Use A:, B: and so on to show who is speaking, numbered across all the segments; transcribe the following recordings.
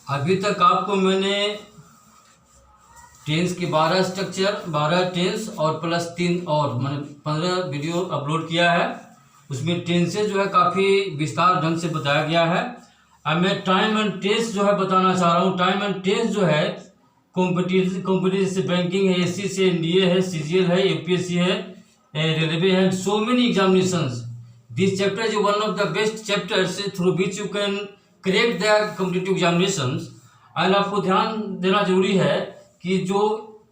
A: अभी तक आपको मैंने टेंस के 12 स्ट्रक्चर, 12 टेंस और प्लस 3 और मैंने 15 वीडियो अपलोड किया है। उसमें टेंसेज जो है काफ़ी विस्तार ढंग से बताया गया है। अब मैं टाइम एंड टेंस जो है बताना चाह रहा हूँ। टाइम एंड टेंस जो है कॉम्पिटिटिव से बैंकिंग है, एससी से एनडीए है, सीजीएल है, यूपीएससी है, रेलवे है, so many examinations. This chapter is one of the best chapters through which you can crack the competitive examinations. And आपको ध्यान देना जरूरी है कि जो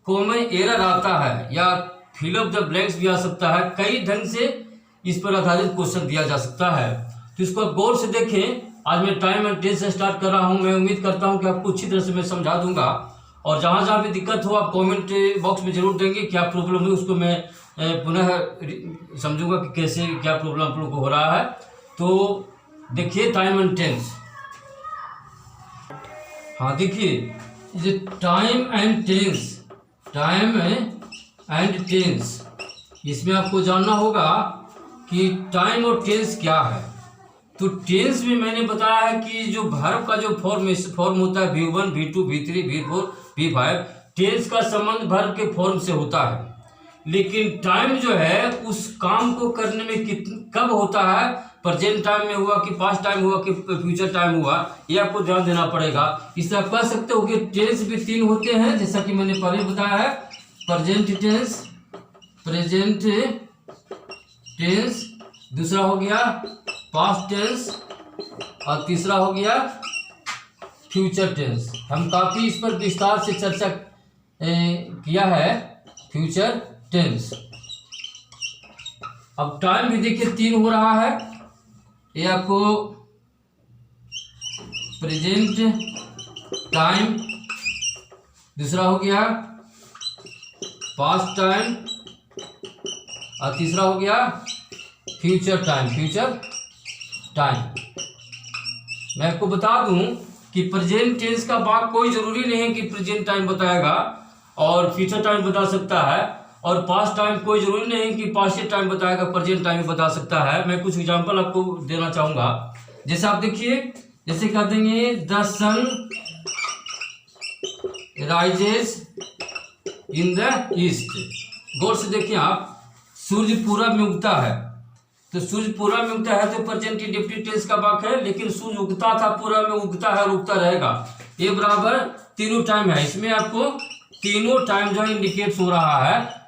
A: कॉमन एरर आता है या फिल अप द ब्लैंक्स भी आ सकता है, कई ढंग से इस पर आधारित क्वेश्चन दिया जा सकता है। तो इसको आप गौर से देखें। आज मैं टाइम एंड टेंस से स्टार्ट कर रहा हूं। मैं उम्मीद करता हूं कि आपको अच्छी तरह से मैं समझा दूंगा, और जहां जहां भी दिक्कत हो आप कमेंट बॉक्स में जरूर देंगे। क्या प्रॉब्लम है उसको मैं पुनः समझूंगा कि कैसे क्या प्रॉब्लम आप लोग को हो रहा है। तो देखिए टाइम एंड टेंस। हाँ देखिए, ये time and tense, time and tense, इसमें आपको जानना होगा कि टाइम और टेंस क्या है। तो टेंस में मैंने बताया है कि जो वर्ब का जो फॉर्म होता है V1, V2, V3, V4, V5, tense का संबंध वर्ब के फॉर्म से होता है। लेकिन टाइम जो है उस काम को करने में कब होता है, प्रेजेंट टाइम में हुआ कि पास्ट टाइम हुआ कि फ्यूचर टाइम हुआ, ये आपको ध्यान देना पड़ेगा। इससे आप कह सकते हो कि टेंस भी 3 होते हैं, जैसा कि मैंने पहले बताया है। प्रेजेंट टेंस, दूसरा हो गया पास्ट टेंस, और तीसरा हो गया फ्यूचर टेंस। हम काफी इस पर विस्तार से चर्चा किया है, फ्यूचर टेंस। अब टाइम भी देखिए 3 हो रहा है। ये आपको प्रेजेंट टाइम, दूसरा हो गया पास्ट टाइम, और तीसरा हो गया फ्यूचर टाइम। मैं आपको बता दूं कि प्रेजेंट टेंस का भाग कोई जरूरी नहीं है कि प्रेजेंट टाइम बताएगा, और फ्यूचर टाइम बता सकता है, और पास्ट टाइम कोई जरूरी नहीं है कि पास्ट टाइम बताएगा, प्रेजेंट टाइम बता सकता है। मैं कुछ एग्जांपल आपको देना चाहूंगा। जैसे आप देखिए, जैसे कह देंगे the sun rises in the east. गौर से देखिए आप, सूर्य पूरब में उगता है। तो सूर्य पूरब में उगता है तो प्रेजेंट इंडेफिनिट टेंस का वाक्य है, लेकिन सूर्य उगता था, पूरब में उगता है और उगता रहेगा। ये बराबर तीनों टाइम है। इसमें आपको तीनों टाइम जो है इंडिकेट हो रहा है।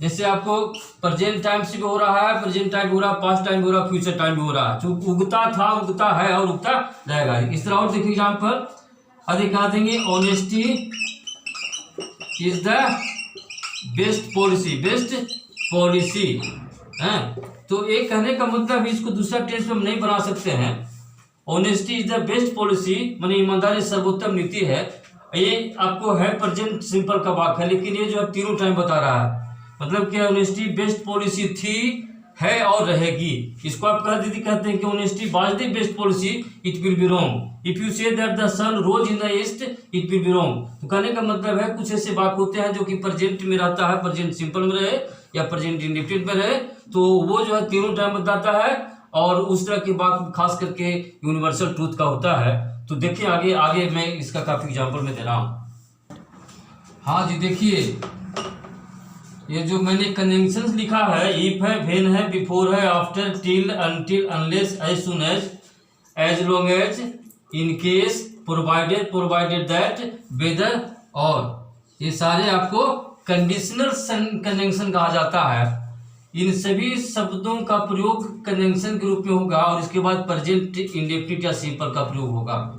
A: जैसे आपको प्रेजेंट टाइम से भी हो रहा है, प्रेजेंट टाइम भी हो रहा है, पास्ट टाइम भी हो रहा है, फ्यूचर टाइम भी हो रहा है। जो उगता था, उगता है और उगता रहेगा। इस तरह और देखिए एग्जाम्पल अधिक कहा देंगे, honesty is the best policy है। तो ये कहने का मतलब इसको दूसरा टेंस में हम नहीं बना सकते हैं। Honesty is the best policy माने ईमानदारी सर्वोत्तम नीति है। ये आपको है प्रेजेंट सिंपल का वाक्य है, लेकिन ये जो है तीनों टाइम बता रहा है। मतलब कि ऑनेस्टी बेस्ट पॉलिसी थी, है और रहेगी। इसको आप कहते हैं कि honesty was the best policy, it will be wrong if you say that the sun rose in the east, it will be wrong. तो कहने का मतलब है कुछ ऐसे वाक्य होते हैं जो कि प्रेजेंट में रहता है, प्रेजेंट सिंपल में रहे या प्रेजेंट इंडेफिनिट में रहे, तो वो जो है तीनों टाइम बताता है, और उस तरह की बात खास करके यूनिवर्सल ट्रूथ का होता है। तो देखिए आगे मैं इसका काफी एग्जांपल में दे रहा हूं। हाँ जी देखिए, ये जो मैंने कंजंक्शंस लिखा है, इफ है, व्हेन है, बिफोर है, after, till, until, unless, as soon as long as, in case, provided that, whether, और ये सारे आपको कंडीशनल कंजंक्शन कहा जाता है। इन सभी शब्दों का प्रयोग कंजंक्शन के रूप में होगा, और इसके बाद प्रेजेंट इंडेफिनिट या सिंपल का प्रयोग होगा।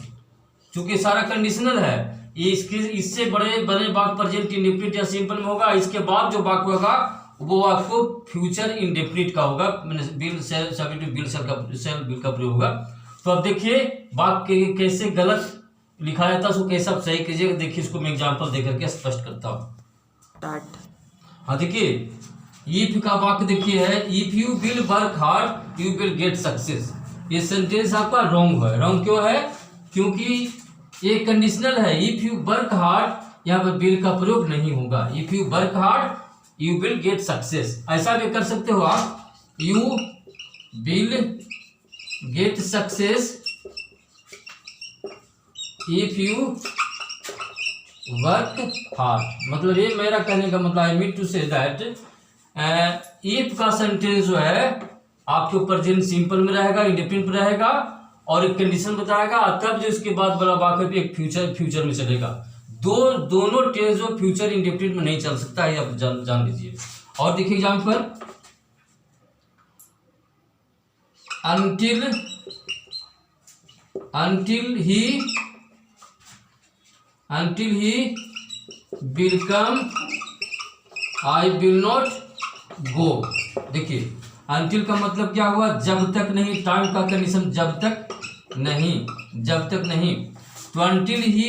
A: चूंकि सारा कंडीशनल है, ये इससे बड़े वाक्य प्रेजेंट इंडेफिनिट या सिंपल में होगा। इसके बाद जो वाक्य होगा वो आपको फ्यूचर इंडेफिनिट का होगा, बिल सेल का प्रयोग होगा। तो अब देखिए वाक्य कैसे गलत लिखा जाता है, उसको कैसे आप सही कीजिएगा। देखिए इसको मैं एग्जाम्पल देकर के स्पष्ट करता हूँ। हाँ देखिए, इफ का वाक्य देखिए है, if you will work hard you will get success. ये सेंटेंस आपका रॉन्ग है। रॉन्ग क्यों है? क्योंकि ये कंडीशनल है। इफ यू वर्क हार्ड यहाँ पर विल का प्रयोग नहीं होगा। If you work hard you will get success, ऐसा भी कर सकते हो आप, you will get success if you work hard, मतलब ये मेरा कहने का मतलब I mean to say that if का सेंटेंस जो है आपके प्रेजेंट सिंपल में रहेगा, इंडेफिनिट में रहेगा और एक कंडीशन बताएगा, तब जो इसके बाद वाला वाक्य पे एक फ्यूचर में चलेगा। दोनों टेंस जो फ्यूचर इंडेफिनिट में नहीं चल सकता है, आप जान लीजिए। और देखिए example, until he will come I will not go। देखिए until का मतलब क्या हुआ, जब तक नहीं, टाइम का कंडीशन जब तक नहीं। तो until he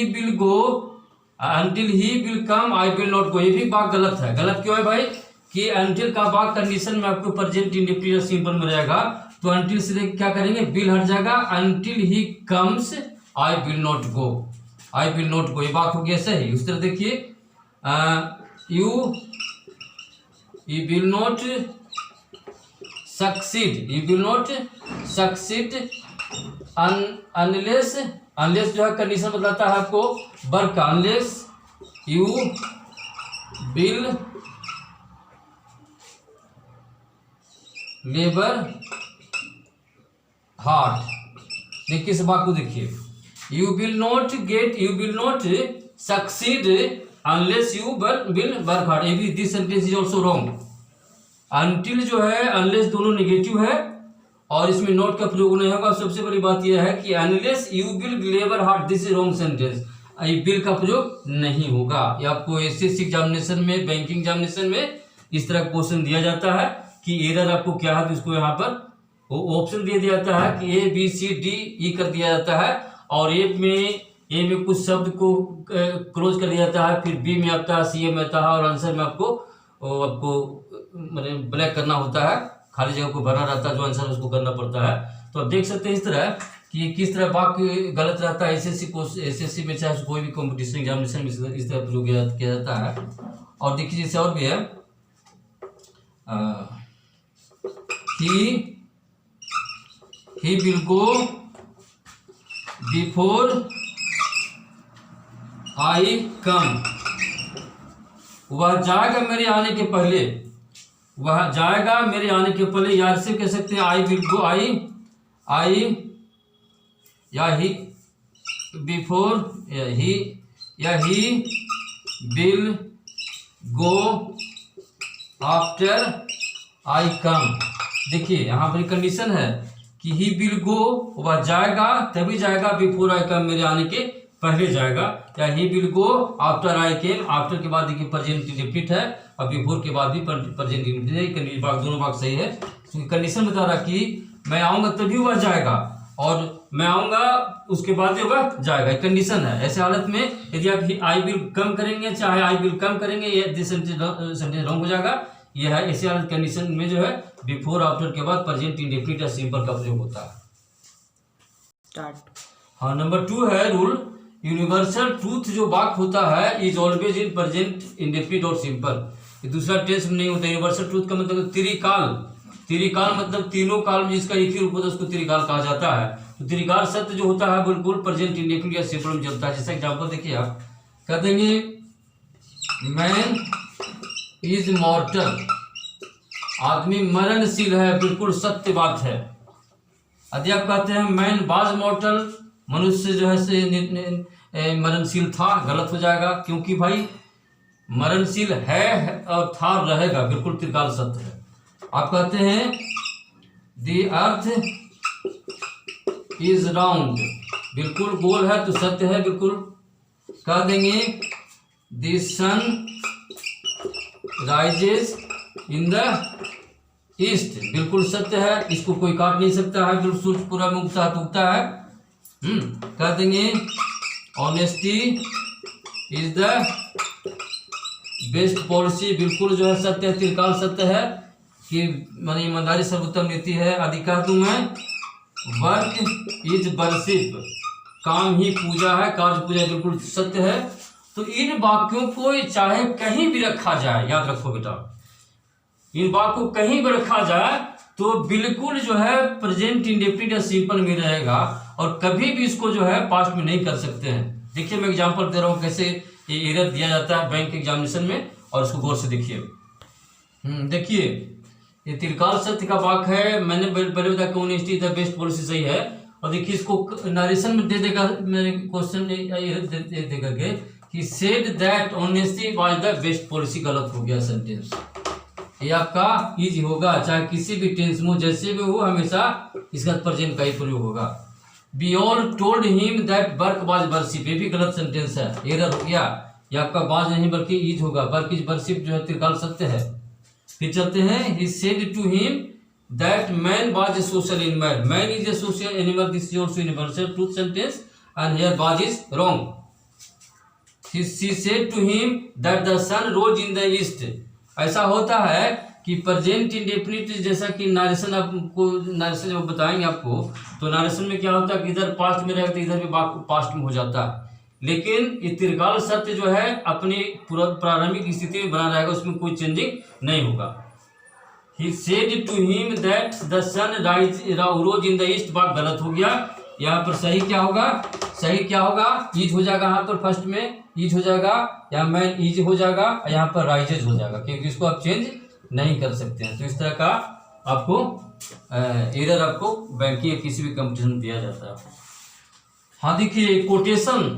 A: will come I will not go, ये भी बात गलत है। गलत क्यों है भाई कि until का बात कंडीशन में आपको प्रेजेंट इंडेफिनिट सिंपल में रहेगा, तो until से क्या करेंगे, will हट जाएगा, until he comes I will not go, ये बात हो गया सही। उस तरह देखिए you will not succeed unless जो है कंडीशन बताता है आपको वर्क का, unless you will labor hard। देखिए इस बात को देखिए, you will not succeed unless you will work hard, ये भी this sentence is also wrong. until जो है unless दोनों नेगेटिव है और इसमें नॉट का प्रयोग नहीं होगा। सबसे बड़ी बात यह है कि unless you will labor hard, this is wrong sentence, will का प्रयोग नहीं होगा। ये आपको एसएससी एग्जामिनेशन में, बैंकिंग एग्जामिनेशन में इस तरह क्वेश्चन दिया जाता है कि एरर आपको क्या है, तो इसको यहाँ पर ऑप्शन दे दिया जाता है कि A B C D E कर दिया जाता है, और ए में कुछ शब्द को क्लोज कर दिया जाता है, फिर बी में आता है, सी में आता है, और आंसर में आपको मतलब ब्लैक करना होता है, खाली जगह को भरना रहता है, जो आंसर उसको करना पड़ता है। तो आप देख सकते हैं इस तरह कि किस तरह वाक्य गलत रहता है। एसएससी में चाहे कोई भी कॉम्पिटिशन एग्जामिनेशन में इस तरह प्रयोग किया जाता है। और देखिए जैसे और भी है, he will go before I come, वह जाएगा मेरे आने के पहले, या सिर्फ कह सकते हैं I will go, या he before, he will go after I come। देखिए यहाँ पर कंडीशन है कि ही विल गो, वह जाएगा तभी जाएगा, बिफोर आई कम, मेरे आने के पहले जाएगा, या he will go after I came, after के बाद देखिए प्रेजेंट इंडेफिनिट है और बिफोर के बाद भी प्रेजेंट इंडेफिनिट है। दोनों बात सही है। तो कंडीशन बता रहा कि मैं आऊँगा तभी वह जाएगा और मैं आऊँगा उसके बाद वह जाएगा, कंडीशन है। ऐसे हालत में यदि आप आई विल कम करेंगे चाहे आई विल कम करेंगे, ये सेंटेंस रॉन्ग हो जाएगा। यह है ऐसे हालत कंडीशन में जो है बिफोर आफ्टर के बाद प्रेजेंट इंडेफिनिट या सिंपल का प्रयोग होता है। हाँ, नंबर 2 है रूल, यूनिवर्सल ट्रूथ जो वाक्य होता है is always in present indefinite और सिंपल, ये दूसरा टेंस में नहीं होता। यूनिवर्सल ट्रूथ का मतलब त्रिकाल मतलब तीनों काल में जिसका एक ही रूप होता है उसको त्रिकाल कहा जाता है। तो त्रिकाल सत्य जो होता है बिल्कुल प्रेजेंट इंडेफिनिट या सिंपल में चलता है। जैसे एग्जाम्पल देखिए, आप कह देंगे मैन इज मॉर्टल, आदमी मरणशील है, बिल्कुल सत्य बात है। यदि आप कहते हैं मैन वाज मॉर्टल, मनुष्य जो है मरणशील था, गलत हो जाएगा, क्योंकि भाई मरणशील है और था रहेगा, बिल्कुल त्रिकाल सत्य है। आप कहते हैं द अर्थ इज राउंड, बिल्कुल गोल है तो सत्य है, बिल्कुल। कह देंगे the sun rises in the east, बिल्कुल सत्य है, इसको कोई काट नहीं सकता है, बिल्कुल सूर्य पूरा में उगता है तो उगता है। कह देंगे honesty is the best policy, बिल्कुल जो है सत्य है, त्रिकाल सत्य है कि माने ईमानदारी सर्वोत्तम नीति है। आदि कह दूं मैं वर्क इज वर्शिप, काम ही पूजा है, कार्य पूजा, बिल्कुल सत्य है। तो इन वाक्यों को चाहे कहीं भी रखा जाए, याद रखो बेटा, इन वाक्यों को कहीं भी रखा जाए तो बिल्कुल जो है प्रेजेंट इंडेफिनिट या सिंपल में रहेगा। और कभी भी इसको जो है पास्ट में नहीं कर सकते हैं। देखिए मैं एग्जांपल दे रहा हूँ कैसे ये एरर दिया जाता है बैंक एग्जामिनेशन में, और इसको गौर से देखिए। देखिए ये त्रिकाल सत्य का वाक्य है, मैंने पहले बताया कि honesty is the best policy, सही है। और देखिए इसको नरेशन में दे देगा, मेरे क्वेश्चन दे देगा कि said that honesty was the best policy, गलत हो गया सेंटेंस। ये आपका इजी होगा, चाहे किसी भी टेंस में जैसे भी हो, हमेशा इसका प्रेजेंट का ही प्रयोग होगा। We all told him that work was worship, ये भी गलत सेंटेंस है, एरर हो गया। ये आपका वाज नहीं बल्कि इज होगा, वर्क इज वर्शिप जो है त्रिकाल सत्य है। फिर चलते हैं, he said to him that man was a social animal, man is a social animal, this is also universal truth sentence and here was is wrong. She said to him that the sun rose in the east. ऐसा होता है कि present indefinite, जैसा कि narration आपको, narration जब बताएंगे आपको तो नारेशन में क्या होता है कि इधर पास्ट में रहेगा तो इधर भी पास्ट में हो जाता है, लेकिन ये त्रिकाल सत्य जो है अपनी प्रारंभिक स्थिति में बना रहेगा, उसमें कोई चेंजिंग नहीं होगा। He said to him that the sun rose in the east, बात गलत हो गया। यहाँ पर सही क्या होगा, सही क्या होगा, ईज हो जाएगा, यहाँ पर फर्स्ट में ईज हो जाएगा, यहाँ में ईज हो जाएगा, यहाँ पर राइजेज हो जाएगा, क्योंकि इसको आप चेंज नहीं कर सकते हैं। तो इस तरह का आपको एरर आपको बैंकिंग या किसी भी कंपटीशन में दिया जाता है। हाँ देखिए कोटेशन,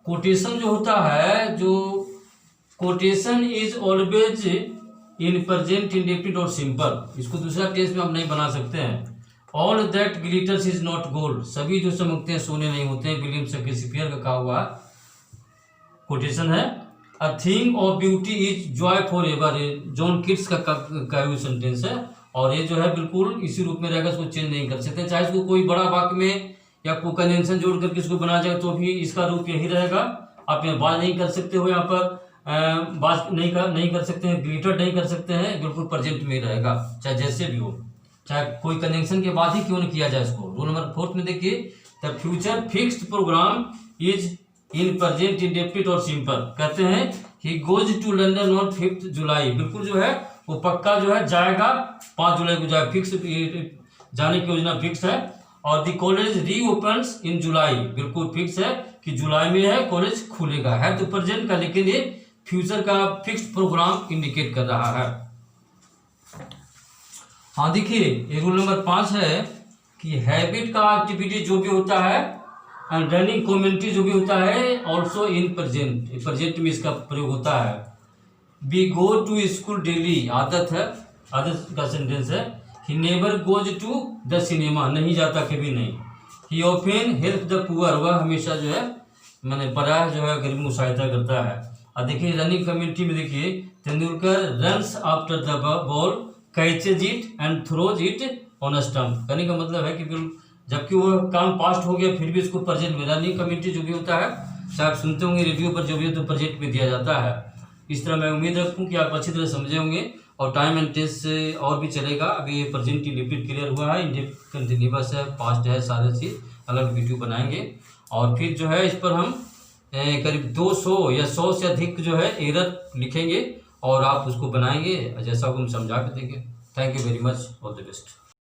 A: कोटेशन जो होता है, जो quotation is always in present indefinite और सिंपल, इसको दूसरा टेंस में आप नहीं बना सकते हैं। All that glitters is not gold, सभी जो चमकते हैं सोने नहीं होते हैं, विलियम शेक्सपियर का कहा हुआ कोटेशन है। A thing of beauty is Joy for ever, John Keats का कहा हुआ सेंटेंस है, और ये जो है बिल्कुल इसी रूप में रहेगा, इसको चेंज नहीं कर सकते। चाहे इसको कोई बड़ा वाक्य में या कोई कन्वेंशन जोड़ करके इसको बना जाए तो भी इसका रूप यही रहेगा। आप यहाँ बात नहीं कर सकते हो, यहाँ पर बात नहीं कर सकते हैं, ग्लिटर नहीं कर सकते हैं, बिल्कुल प्रेजेंट में ही रहेगा, चाहे जैसे भी हो, चाहे कोई कनेक्शन के बाद ही क्यों न किया जाए इसको। रूल नंबर 4 में देखिए, the future fixed programme is in present indefinite और सिंपल। कहते हैं he goes to London on 5 July, बिल्कुल जो है वो पक्का जो है जाएगा, 5 जुलाई को जाएगा, फिक्स जाने की योजना फिक्स है। और द कॉलेज रीओपन्स इन जुलाई, बिल्कुल फिक्स है कि जुलाई में है कॉलेज खुलेगा, है तो प्रेजेंट का, लेकिन ये फ्यूचर का फिक्स्ड प्रोग्राम इंडिकेट कर रहा है। हाँ देखिए ये रूल नंबर 5 है कि हैबिट का एक्टिविटी जो भी होता है एंड रनिंग कमेंट्री जो भी होता है ऑल्सो इन प्रेजेंट, प्रेजेंट में इसका प्रयोग होता है। We go to school daily, आदत है, आदत का सेंटेंस है। He never goes to the cinema, नहीं जाता कभी नहीं। He often help the poor, वह हमेशा जो है मैंने पढ़ा जो है गरीब को सहायता करता है। और देखिए रनिंग कमेंट्री में देखिए, Tendulkar runs after the ball, catches it and throws it on a stump. कहने का मतलब है कि जबकि वो काम पास्ट हो गया फिर भी इसको प्रेजेंट में, रनिंग कमेंट्री जो भी होता है, चाहे आप सुनते होंगे रेडियो पर, जो भी है तो प्रेजेंट में दिया जाता है। इस तरह मैं उम्मीद रखूँ कि आप अच्छी तरह समझे होंगे, और टाइम एंड टेंस से और भी चलेगा। अभी ये प्रेजेंट इंडेफिनिट क्लियर हुआ है, इंडेफिनिट कंटिन्यूअस है, पास्ट है, सारे चीज़ अलग वीडियो बनाएंगे। और फिर जो है इस पर हम करीब 200 या 100 से अधिक जो है एरर लिखेंगे और आप उसको बनाएंगे जैसा को हम समझा के देंगे। Thank you very much, all the best.